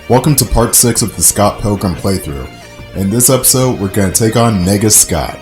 Welcome to part 6 of the Scott Pilgrim playthrough. In this episode, we're going to take on Negus Scott.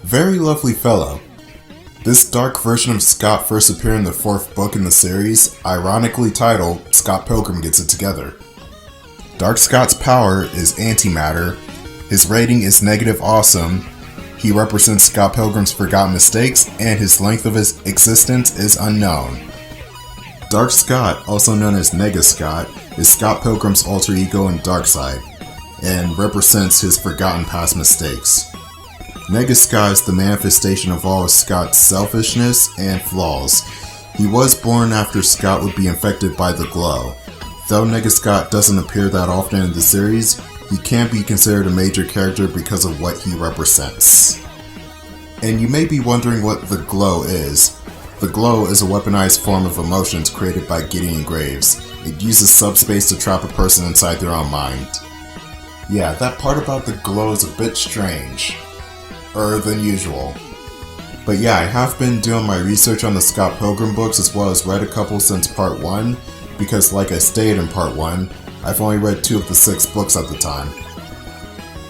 Very lovely fellow. This dark version of Scott first appeared in the 4th book in the series, ironically titled Scott Pilgrim Gets It Together. Dark Scott's power is antimatter, his rating is negative awesome, he represents Scott Pilgrim's forgotten mistakes, and his length of his existence is unknown. Dark Scott, also known as Negus Scott, is Scott Pilgrim's alter ego and dark side, and represents his forgotten past mistakes. Negus Scott is the manifestation of all of Scott's selfishness and flaws. He was born after Scott would be infected by the glow. Though Negus Scott doesn't appear that often in the series, he can be considered a major character because of what he represents. And you may be wondering what the glow is. The glow is a weaponized form of emotions created by Gideon Graves. It uses subspace to trap a person inside their own mind. Yeah, that part about the glow is a bit strange. Than usual. But yeah, I have been doing my research on the Scott Pilgrim books as well as read a couple since part 1, because like I stated in part 1, I've only read 2 of the 6 books at the time.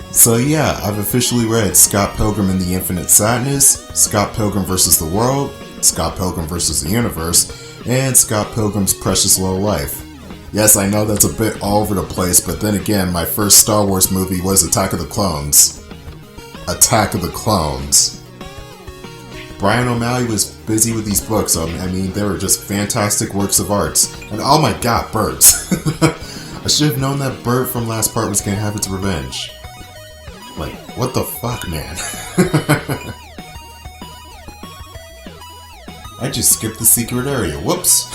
So yeah, I've officially read Scott Pilgrim and the Infinite Sadness, Scott Pilgrim vs. the World, Scott Pilgrim vs. the Universe, and Scott Pilgrim's Precious Little Life. Yes, I know that's a bit all over the place, but then again, my first Star Wars movie was Attack of the Clones. Attack of the Clones. Brian O'Malley was busy with these books, I mean, they were just fantastic works of art. And oh my god, birds. I should have known that bird from last part was going to have its revenge. Like, what the fuck, man? I just skipped the secret area, whoops.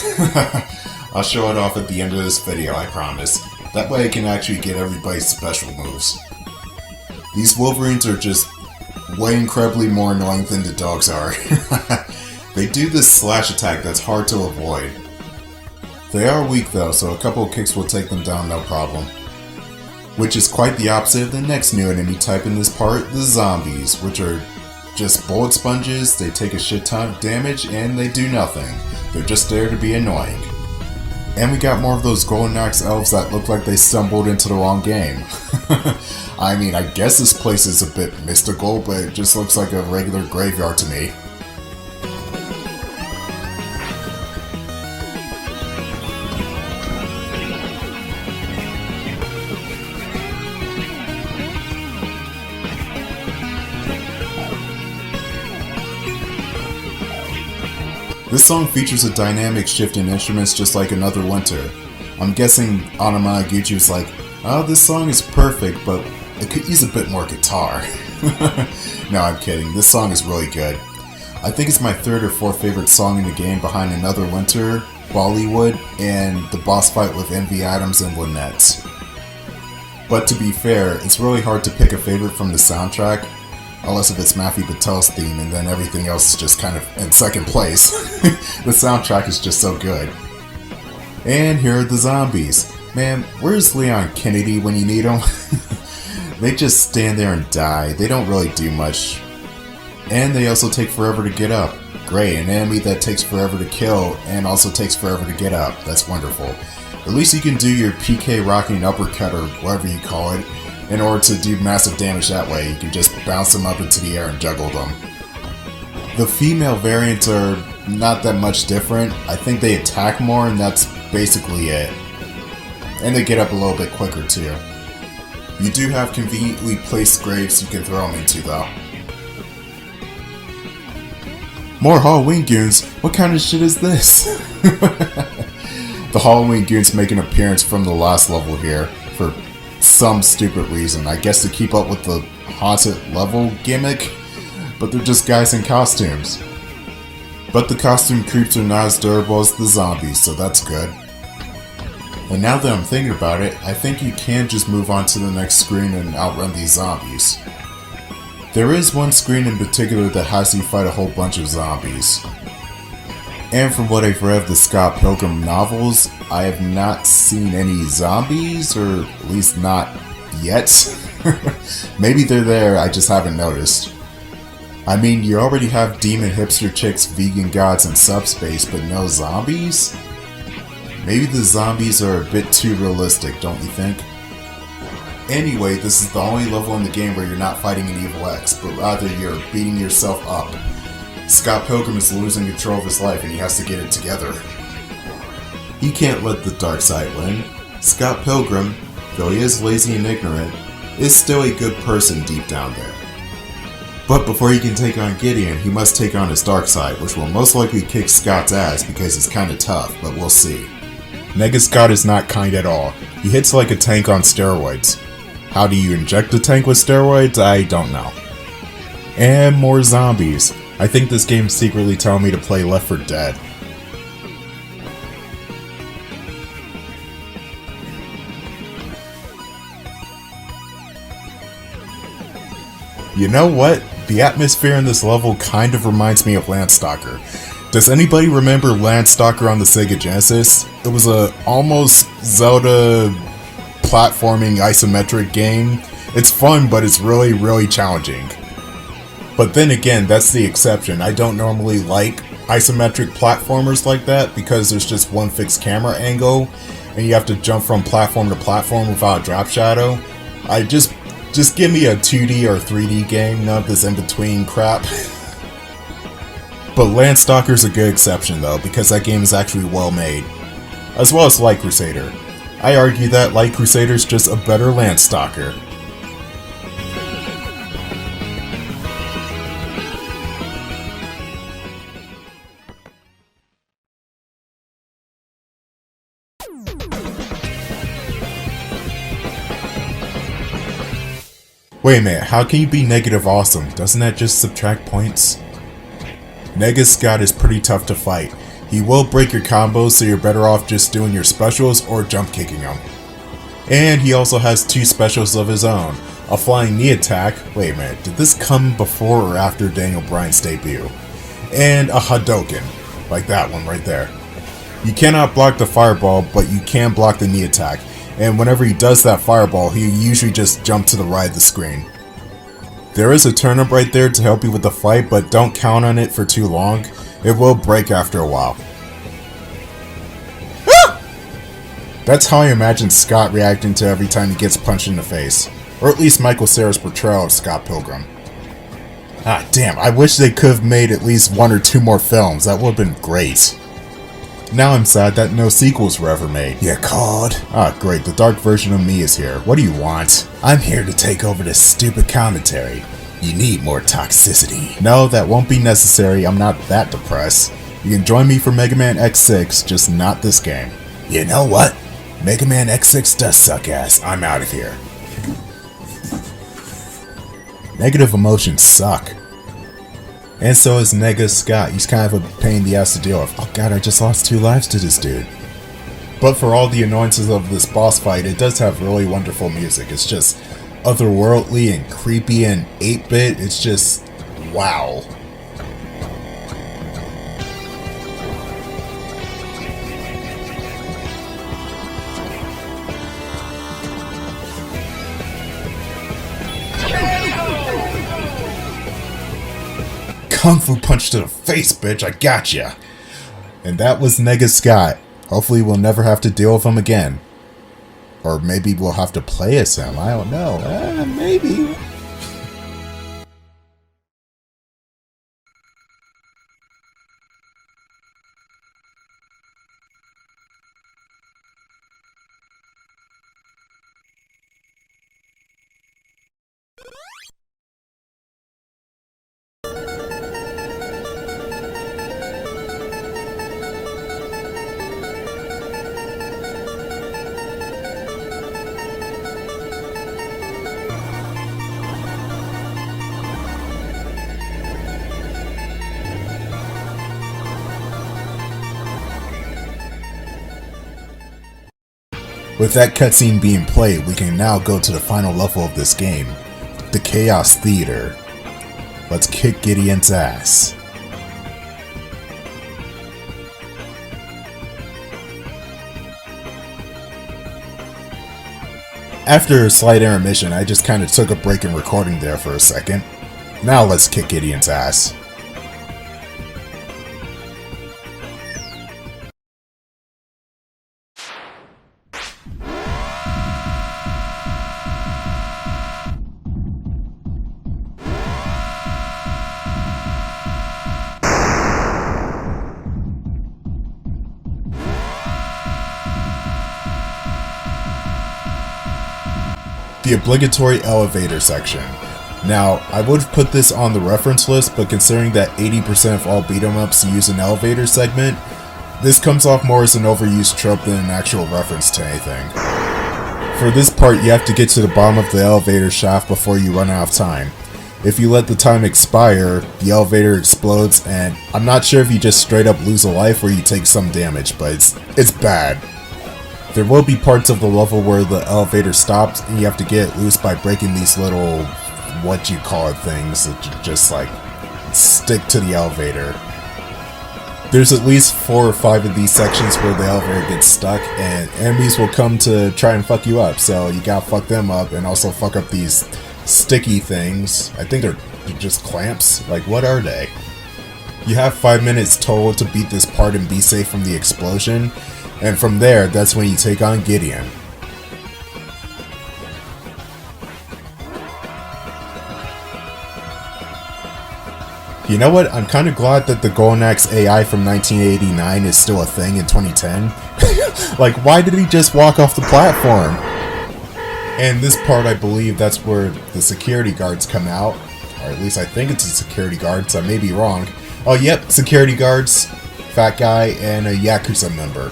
I'll show it off at the end of this video, I promise. That way I can actually get everybody's special moves. These Wolverines are just way incredibly more annoying than the dogs are. They do this slash attack that's hard to avoid. They are weak though, so a couple of kicks will take them down no problem. Which is quite the opposite of the next new enemy type in this part, the zombies, which are just bullet sponges, they take a shit ton of damage, and they do nothing. They're just there to be annoying. And we got more of those Golden Axe elves that look like they stumbled into the wrong game. I mean, I guess this place is a bit mystical, but it just looks like a regular graveyard to me. This song features a dynamic shift in instruments just like Another Winter. I'm guessing Anna Miyaguchi was like, oh, this song is perfect, but it could use a bit more guitar. No, I'm kidding. This song is really good. I think it's my 3rd or 4th favorite song in the game behind Another Winter, Bollywood, and the boss fight with Envy Adams and Lynette. But to be fair, it's really hard to pick a favorite from the soundtrack, unless if it's Matthew Patel's theme, and then everything else is just kind of in second place. The soundtrack is just so good. And here are the zombies. Man, where's Leon Kennedy when you need him? They just stand there and die. They don't really do much. And they also take forever to get up. Great, an enemy that takes forever to kill and also takes forever to get up. That's wonderful. At least you can do your PK rocking uppercut or whatever you call it in order to do massive damage that way. You can just bounce them up into the air and juggle them. The female variants are not that much different. I think they attack more and that's basically it. And they get up a little bit quicker too. You do have conveniently placed graves you can throw them into though. More Halloween goons? What kind of shit is this? The Halloween goons make an appearance from the last level here for some stupid reason. I guess to keep up with the haunted level gimmick, but they're just guys in costumes. But the costume creeps are not as durable as the zombies, so that's good. And now that I'm thinking about it, I think you can just move on to the next screen and outrun these zombies. There is one screen in particular that has you fight a whole bunch of zombies. And from what I've read of the Scott Pilgrim novels, I have not seen any zombies, or at least not yet. Maybe they're there, I just haven't noticed. I mean, you already have demon hipster chicks, vegan gods, and subspace, but no zombies? Maybe the zombies are a bit too realistic, don't you think? Anyway, this is the only level in the game where you're not fighting an evil X, but rather you're beating yourself up. Scott Pilgrim is losing control of his life and he has to get it together. He can't let the dark side win. Scott Pilgrim, though he is lazy and ignorant, is still a good person deep down there. But before he can take on Gideon, he must take on his dark side, which will most likely kick Scott's ass because he's kinda tough, but we'll see. Nega Scott is not kind at all. He hits like a tank on steroids. How do you inject a tank with steroids? I don't know. And more zombies. I think this game's secretly telling me to play Left 4 Dead. You know what? The atmosphere in this level kind of reminds me of Landstalker. Does anybody remember Landstalker on the Sega Genesis? It was a almost Zelda platforming isometric game. It's fun, but it's really challenging. But then again, that's the exception. I don't normally like isometric platformers like that because there's just one fixed camera angle and you have to jump from platform to platform without a drop shadow. I just give me a 2D or 3D game, none of this in-between crap. But Landstalker's a good exception though, because that game is actually well made. As well as Light Crusader. I argue that Light Crusader's just a better Landstalker. Wait a minute, how can you be negative awesome? Doesn't that just subtract points? Nega Scott is pretty tough to fight. He will break your combos, so you're better off just doing your specials or jump kicking them. And he also has two specials of his own. A flying knee attack, wait a minute, did this come before or after Daniel Bryan's debut? And a Hadouken, like that one right there. You cannot block the fireball, but you can block the knee attack. And whenever he does that fireball, he usually just jumps to the right of the screen. There is a turnip right there to help you with the fight, but don't count on it for too long. It will break after a while. Ah! That's how I imagine Scott reacting to every time he gets punched in the face. Or at least Michael Cera's portrayal of Scott Pilgrim. Ah, damn, I wish they could have made at least one or two more films. That would have been great. Now I'm sad that no sequels were ever made. Yeah, COD. Ah, great, the dark version of me is here. What do you want? I'm here to take over this stupid commentary. You need more toxicity. No, that won't be necessary. I'm not that depressed. You can join me for Mega Man X6, just not this game. You know what? Mega Man X6 does suck ass. I'm out of here. Negative emotions suck. And so is Nega Scott. He's kind of a pain in the ass to deal with. Oh god, I just lost 2 lives to this dude. But for all the annoyances of this boss fight, it does have really wonderful music. It's just otherworldly and creepy and 8-bit. It's just wow. Kung Fu punch to the face, bitch, I gotcha! And that was Nega Scott. Hopefully we'll never have to deal with him again. Or maybe we'll have to play as him, I don't know. Maybe. With that cutscene being played, we can now go to the final level of this game, the Chaos Theater. Let's kick Gideon's ass. After a slight intermission, I just kind of took a break in recording there for a second. Now let's kick Gideon's ass. The obligatory elevator section. Now, I would have put this on the reference list, but considering that 80% of all beat-em-ups use an elevator segment, this comes off more as an overused trope than an actual reference to anything. For this part, you have to get to the bottom of the elevator shaft before you run out of time. If you let the time expire, the elevator explodes, and I'm not sure if you just straight up lose a life or you take some damage, but it's bad. There will be parts of the level where the elevator stops and you have to get it loose by breaking these little, what you call it, things that just like stick to the elevator. There's at least 4 or 5 of these sections where the elevator gets stuck and enemies will come to try and fuck you up, so you gotta fuck them up and also fuck up these sticky things. I think they're just clamps. Like, what are they? You have 5 minutes total to beat this part and be safe from the explosion. And from there, that's when you take on Gideon. You know what? I'm kind of glad that the Golden Axe AI from 1989 is still a thing in 2010. Like, why did he just walk off the platform? And this part, I believe that's where the security guards come out. Or at least I think it's a security guard, so I may be wrong. Oh, yep, security guards, fat guy, and a Yakuza member.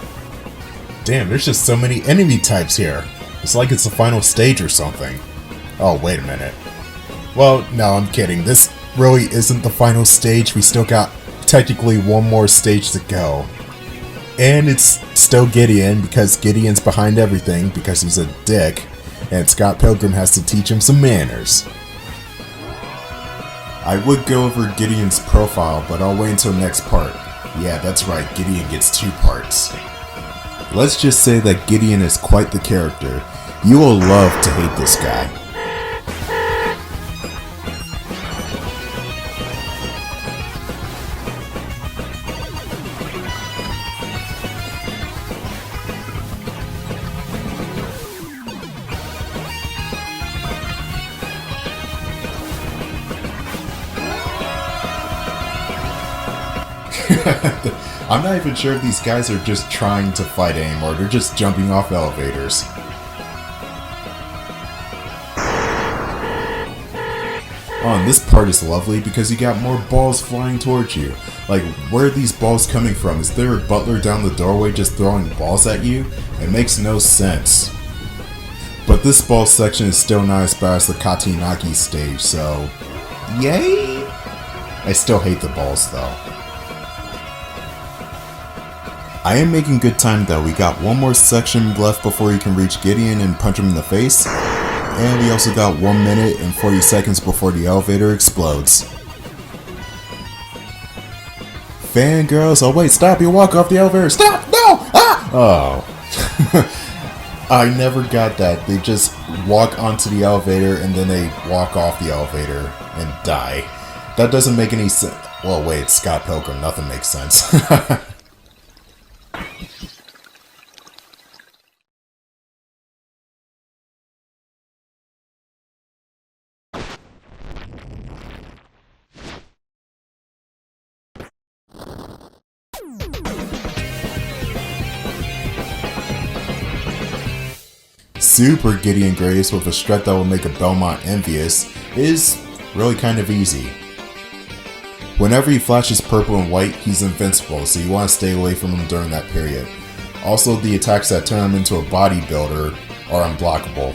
Damn, there's just so many enemy types here. It's like it's the final stage or something. Oh, wait a minute. Well, no, I'm kidding. This really isn't the final stage. We still got technically one more stage to go. And it's still Gideon, because Gideon's behind everything, because he's a dick, and Scott Pilgrim has to teach him some manners. I would go over Gideon's profile, but I'll wait until next part. Yeah, that's right, Gideon gets 2 parts. Let's just say that Gideon is quite the character. You will love to hate this guy. I'm not even sure if these guys are just trying to fight anymore, they're just jumping off elevators. Oh, and this part is lovely because you got more balls flying towards you. Like, where are these balls coming from? Is there a butler down the doorway just throwing balls at you? It makes no sense. But this ball section is still not as bad as the Katinaki stage, so yay! I still hate the balls though. I am making good time though. We got one more section left before you can reach Gideon and punch him in the face. And we also got 1 minute and 40 seconds before the elevator explodes. Fangirls, oh wait, stop, you walk off the elevator, stop, no, ah! Oh. I never got that. They just walk onto the elevator and then they walk off the elevator and die. That doesn't make any sense. Well wait, it's Scott Pilgrim, nothing makes sense. Super Gideon Graves with a strut that will make a Belmont envious is really kind of easy. Whenever he flashes purple and white, he's invincible, so you want to stay away from him during that period. Also, the attacks that turn him into a bodybuilder are unblockable.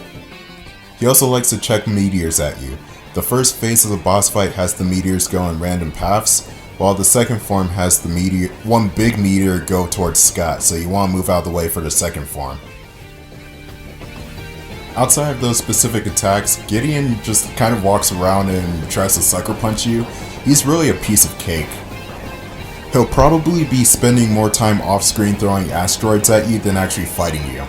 He also likes to check meteors at you. The first phase of the boss fight has the meteors go in random paths, while the second form has the one big meteor go towards Scott, so you want to move out of the way for the second form. Outside of those specific attacks, Gideon just kind of walks around and tries to sucker punch you. He's really a piece of cake. He'll probably be spending more time off screen throwing asteroids at you than actually fighting you.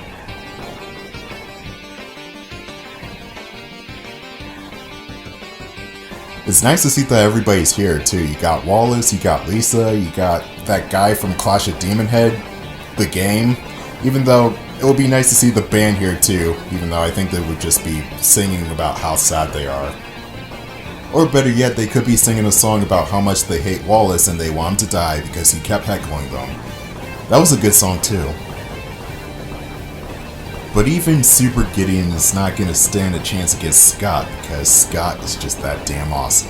It's nice to see that everybody's here too. You got Wallace, you got Lisa, you got that guy from Clash of Demon Head, the game. Even though it would be nice to see the band here too, even though I think they would just be singing about how sad they are. Or better yet, they could be singing a song about how much they hate Wallace and they want him to die because he kept heckling them. That was a good song too. But even Super Gideon is not going to stand a chance against Scott because Scott is just that damn awesome.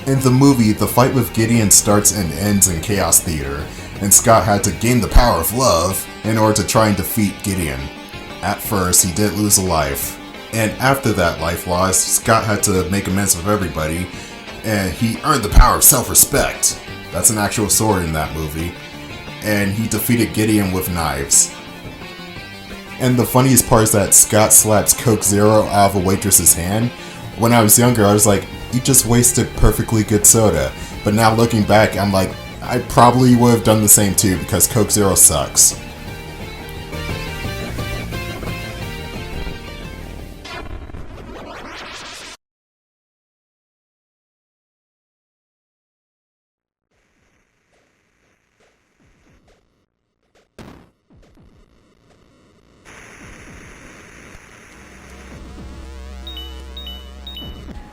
In the movie, the fight with Gideon starts and ends in Chaos Theater, and Scott had to gain the power of love in order to try and defeat Gideon. At first, he did lose a life, and after that life loss, Scott had to make amends with everybody, and he earned the power of self-respect. That's an actual sword in that movie. And he defeated Gideon with knives. And the funniest part is that Scott slaps Coke Zero out of a waitress's hand. When I was younger, I was like, you just wasted perfectly good soda. But now looking back, I'm like, I probably would have done the same too because Coke Zero sucks.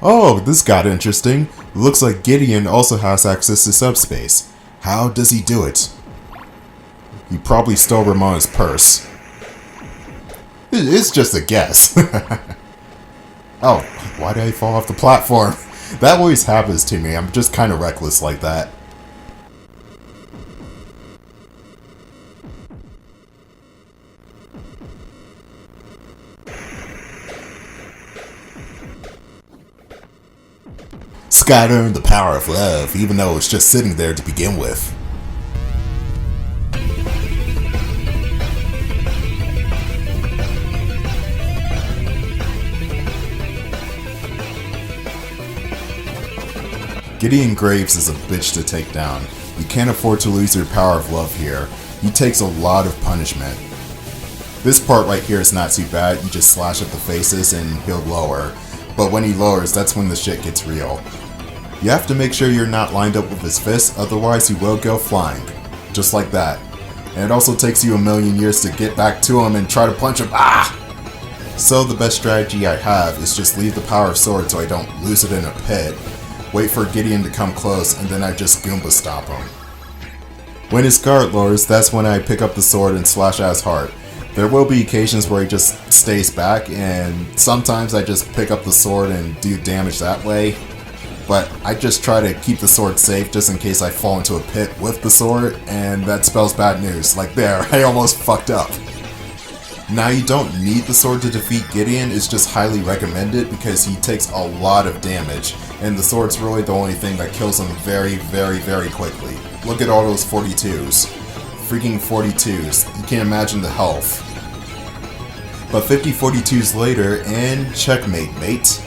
Oh, this got interesting. Looks like Gideon also has access to subspace. How does he do it? He probably stole Ramona's purse. It's just a guess. Oh, why did I fall off the platform? That always happens to me. I'm just kind of reckless like that. Scott earned the power of love, even though it was just sitting there to begin with. Gideon Graves is a bitch to take down. You can't afford to lose your power of love here. He takes a lot of punishment. This part right here is not too bad. You just slash at the faces and he'll lower. But when he lowers, that's when the shit gets real. You have to make sure you're not lined up with his fists, otherwise he will go flying. Just like that. And it also takes you a million years to get back to him and try to punch him. Ah! So the best strategy I have is just leave the power of sword so I don't lose it in a pit. Wait for Gideon to come close and then I just Goomba stop him. When his guard lowers, that's when I pick up the sword and slash at his heart. There will be occasions where he just stays back, and sometimes I just pick up the sword and do damage that way. But I just try to keep the sword safe just in case I fall into a pit with the sword, and that spells bad news. Like there, I almost fucked up. Now you don't need the sword to defeat Gideon, it's just highly recommended because he takes a lot of damage, and the sword's really the only thing that kills him very, very, very quickly. Look at all those 42s. Freaking 42s. You can't imagine the health. But 50 42s later, and checkmate, mate.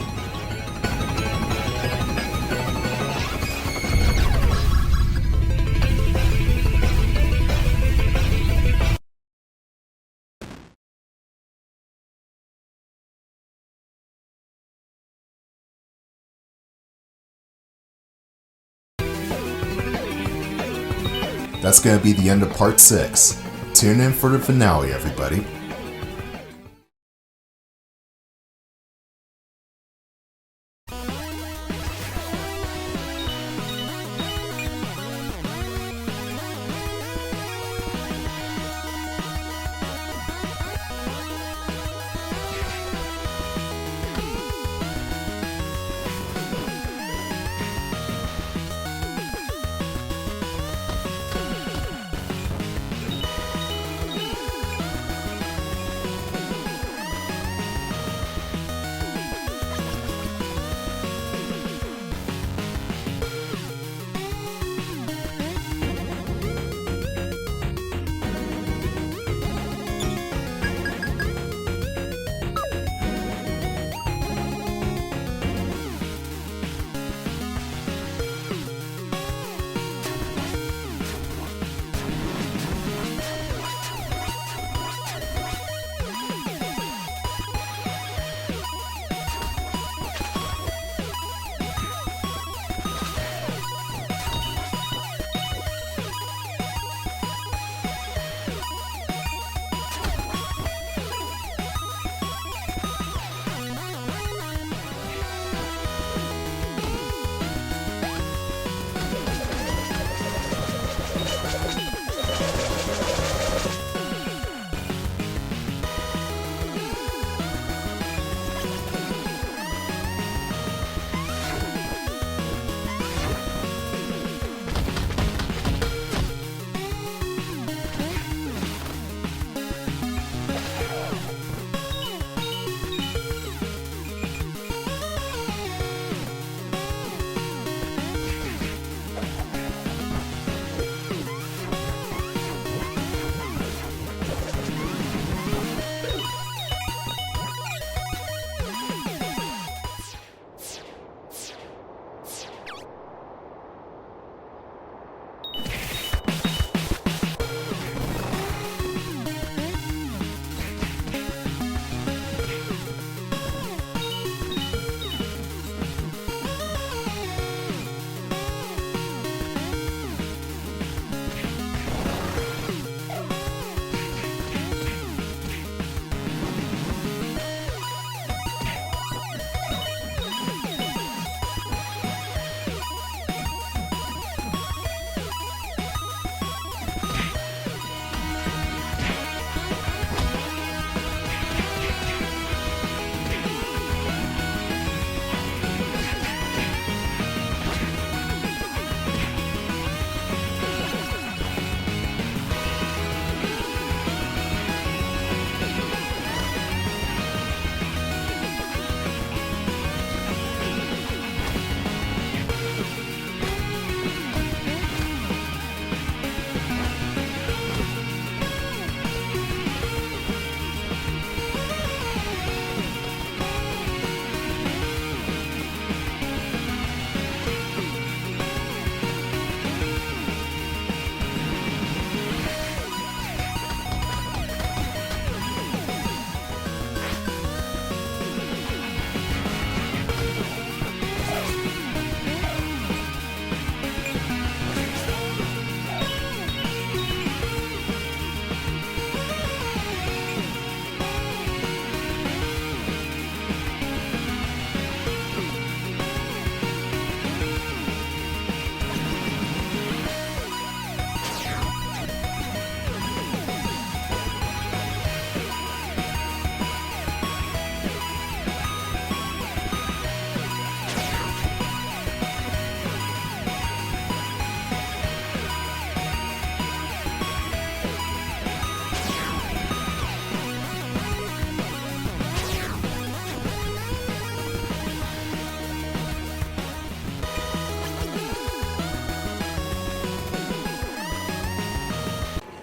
That's gonna be the end of part 6. Tune in for the finale, everybody.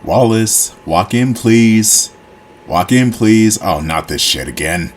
Wallace, walk in please. Walk in please. Oh, not this shit again.